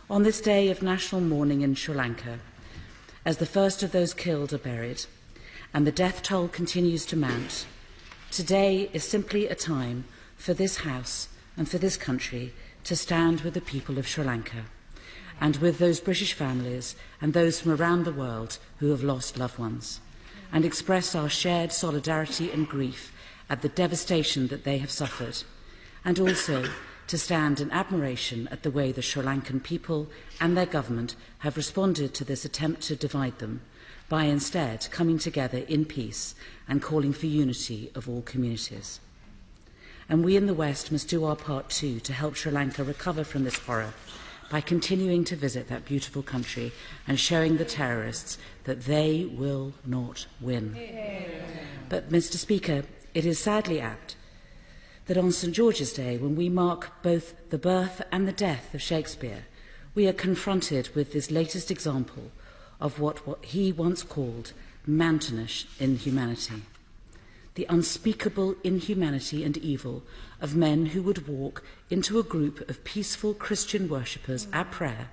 On this day of national mourning in Sri Lanka, as the first of those killed are buried, and the death toll continues to mount, today is simply a time for this House and for this country to stand with the people of Sri Lanka and with those British families and those from around the world who have lost loved ones, and express our shared solidarity and grief at the devastation that they have suffered, and also to stand in admiration at the way the Sri Lankan people and their government have responded to this attempt to divide them by instead coming together in peace and calling for unity of all communities. And we in the West must do our part too to help Sri Lanka recover from this horror by continuing to visit that beautiful country and showing the terrorists that they will not win. But, Mr. Speaker, it is sadly apt that on St. George's Day, when we mark both the birth and the death of Shakespeare, we are confronted with this latest example of what he once called mountainish inhumanity. The unspeakable inhumanity and evil of men who would walk into a group of peaceful Christian worshippers at prayer,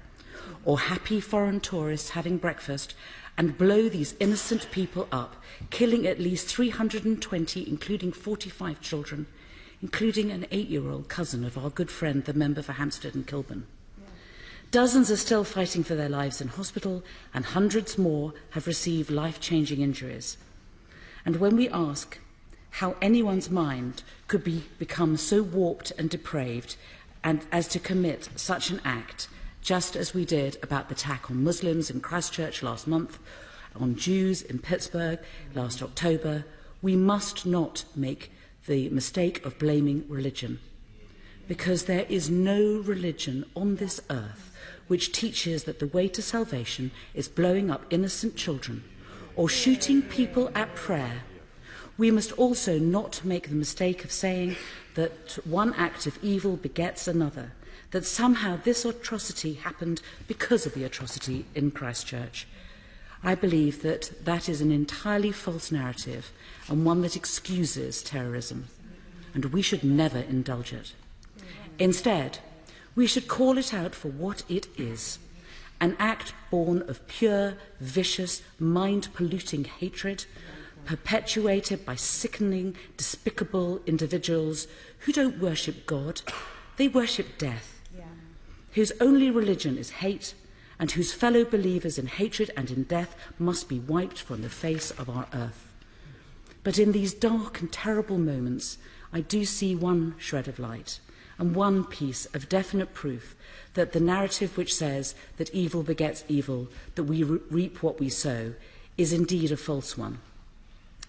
or happy foreign tourists having breakfast, and blow these innocent people up, killing at least 320, including 45 children, including an 8-year-old cousin of our good friend, the member for Hampstead and Kilburn. Dozens are still fighting for their lives in hospital, and hundreds more have received life-changing injuries. And when we ask how anyone's mind could become so warped and depraved and as to commit such an act, just as we did about the attack on Muslims in Christchurch last month, on Jews in Pittsburgh last October, we must not make the mistake of blaming religion, because there is no religion on this earth which teaches that the way to salvation is blowing up innocent children or shooting people at prayer. We must also not make the mistake of saying that one act of evil begets another, that somehow this atrocity happened because of the atrocity in Christchurch. I believe that that is an entirely false narrative and one that excuses terrorism, and we should never indulge it. Instead, we should call it out for what it is, an act born of pure, vicious, mind-polluting hatred, perpetuated by sickening, despicable individuals who don't worship God, they worship death, whose only religion is hate, and whose fellow believers in hatred and in death must be wiped from the face of our earth. But in these dark and terrible moments, I do see one shred of light and one piece of definite proof that the narrative which says that evil begets evil, that we reap what we sow, is indeed a false one.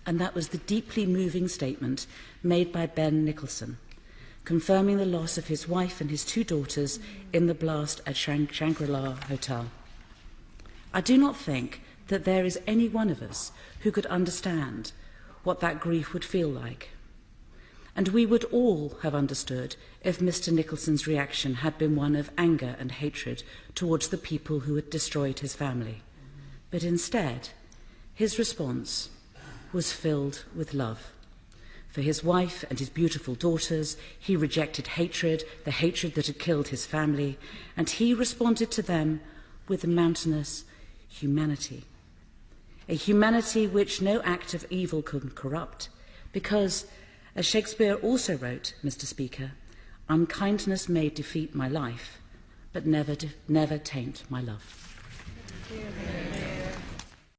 And that was the deeply moving statement made by Ben Nicholson, confirming the loss of his wife and his 2 daughters in the blast at Shangri-La Hotel. I do not think that there is any one of us who could understand what that grief would feel like. And we would all have understood if Mr. Nicholson's reaction had been one of anger and hatred towards the people who had destroyed his family. But instead, his response was filled with love. For his wife and his beautiful daughters, he rejected hatred, the hatred that had killed his family, and he responded to them with a mountainous humanity. A humanity which no act of evil could corrupt, because, as Shakespeare also wrote, Mr. Speaker, unkindness may defeat my life, but never taint my love.